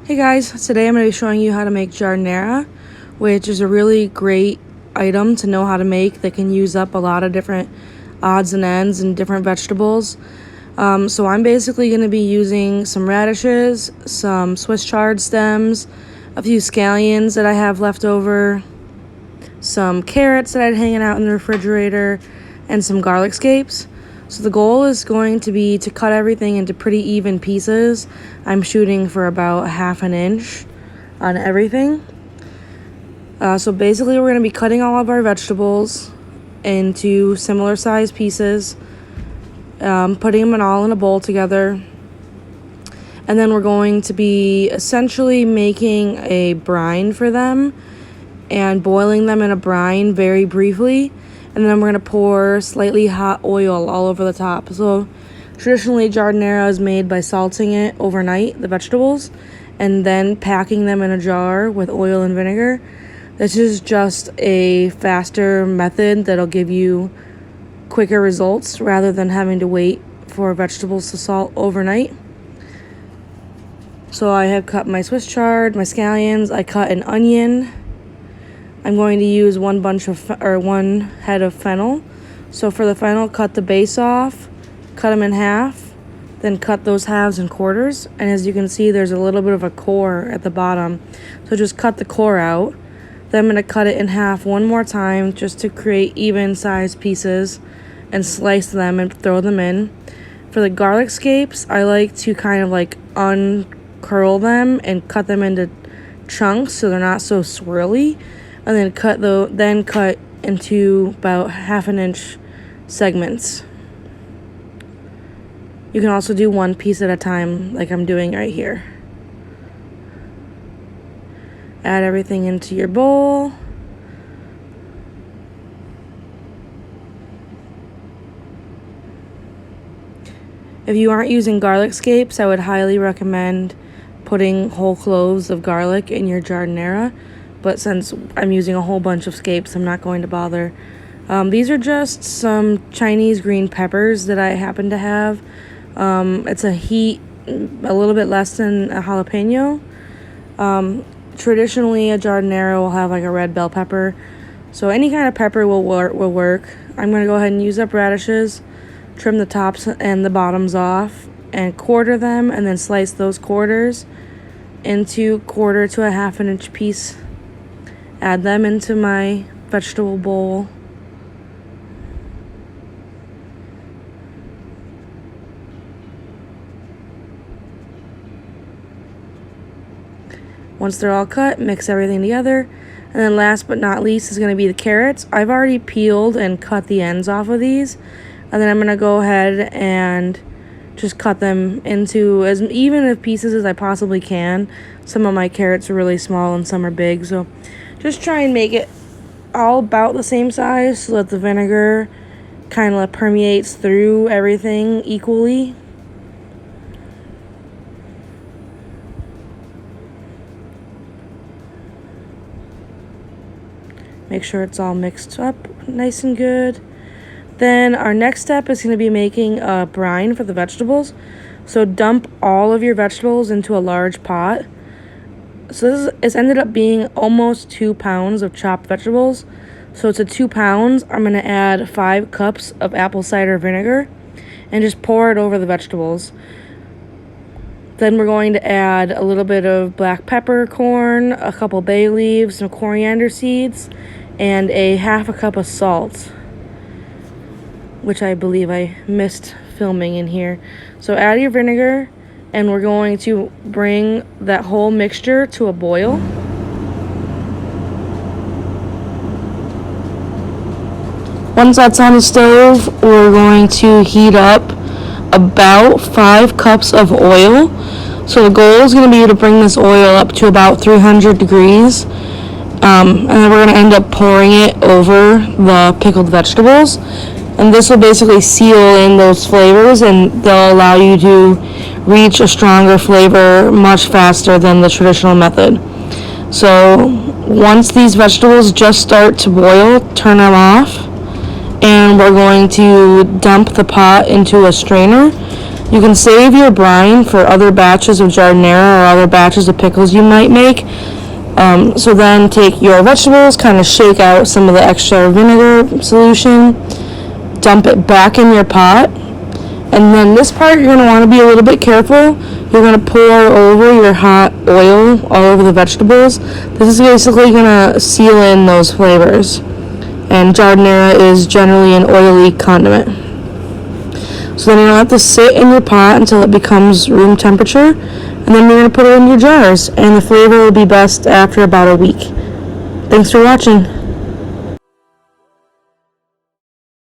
Hey guys, today I'm going to be showing you how to make giardiniera, which is a really great item to know how to make that can use up a lot of different odds and ends and different vegetables. So I'm basically going to be using some radishes, some Swiss chard stems, a few scallions that I have left over, some carrots that I had hanging out in the refrigerator, and some garlic scapes. So the goal is going to be to cut everything into pretty even pieces. I'm shooting for about 1/2 inch on everything. So basically we're going to be cutting all of our vegetables into similar sized pieces, putting them all in a bowl together. And then we're going to be essentially making a brine for them and boiling them in a brine very briefly. And then we're going to pour slightly hot oil all over the top. So traditionally giardiniera is made by salting it overnight, the vegetables, and then packing them in a jar with oil and vinegar. This is just a faster method that'll give you quicker results rather than having to wait for vegetables to salt overnight. So I have cut my Swiss chard, my scallions, I cut an onion. I'm going to use one head of fennel. So for the fennel, cut the base off, cut them in half, then cut those halves in quarters. And as you can see, there's a little bit of a core at the bottom. So just cut the core out. Then I'm going to cut it in half one more time just to create even sized pieces and slice them and throw them in. For the garlic scapes, I like to kind of like uncurl them and cut them into chunks so they're not so swirly. And then cut into about 1/2 inch segments. You can also do one piece at a time like I'm doing right here. Add everything into your bowl. If you aren't using garlic scapes, I would highly recommend putting whole cloves of garlic in your giardiniera. But since I'm using a whole bunch of scapes, I'm not going to bother. These are just some Chinese green peppers that I happen to have. It's a heat a little bit less than a jalapeno. Traditionally, a giardiniera will have like a red bell pepper. So any kind of pepper will work. I'm going to go ahead and use up radishes, trim the tops and the bottoms off, and quarter them, and then slice those quarters into 1/4 to 1/2 inch piece. Add them into my vegetable bowl. Once they're all cut, mix everything together. And then last but not least is going to be the carrots. I've already peeled and cut the ends off of these. And then I'm going to go ahead and just cut them into as even of pieces as I possibly can. Some of my carrots are really small and some are big, so just try and make it all about the same size so that the vinegar kind of permeates through everything equally. Make sure it's all mixed up nice and good. Then our next step is going to be making a brine for the vegetables. So dump all of your vegetables into a large pot. So it's ended up being almost 2 pounds of chopped vegetables. So to 2 pounds, I'm going to add 5 cups of apple cider vinegar and just pour it over the vegetables. Then we're going to add a little bit of black peppercorn, a couple bay leaves, some coriander seeds, and a 1/2 cup of salt, which I believe I missed filming in here. So add your vinegar, and we're going to bring that whole mixture to a boil. Once that's on the stove, we're going to heat up about 5 cups of oil. So the goal is going to be to bring this oil up to about 300 degrees. And then we're going to end up pouring it over the pickled vegetables. And this will basically seal in those flavors, and they'll allow you to reach a stronger flavor much faster than the traditional method. So once these vegetables just start to boil, turn them off, and we're going to dump the pot into a strainer. You can save your brine for other batches of giardiniera or other batches of pickles you might make. So then take your vegetables, kind of shake out some of the extra vinegar solution, dump it back in your pot, and then this part you're going to want to be a little bit careful. You're going to pour over your hot oil all over the vegetables. This is basically going to seal in those flavors. And giardiniera is generally an oily condiment. So then you're going to have to sit in your pot until it becomes room temperature. And then you're going to put it in your jars. And the flavor will be best after about a week. Thanks for watching.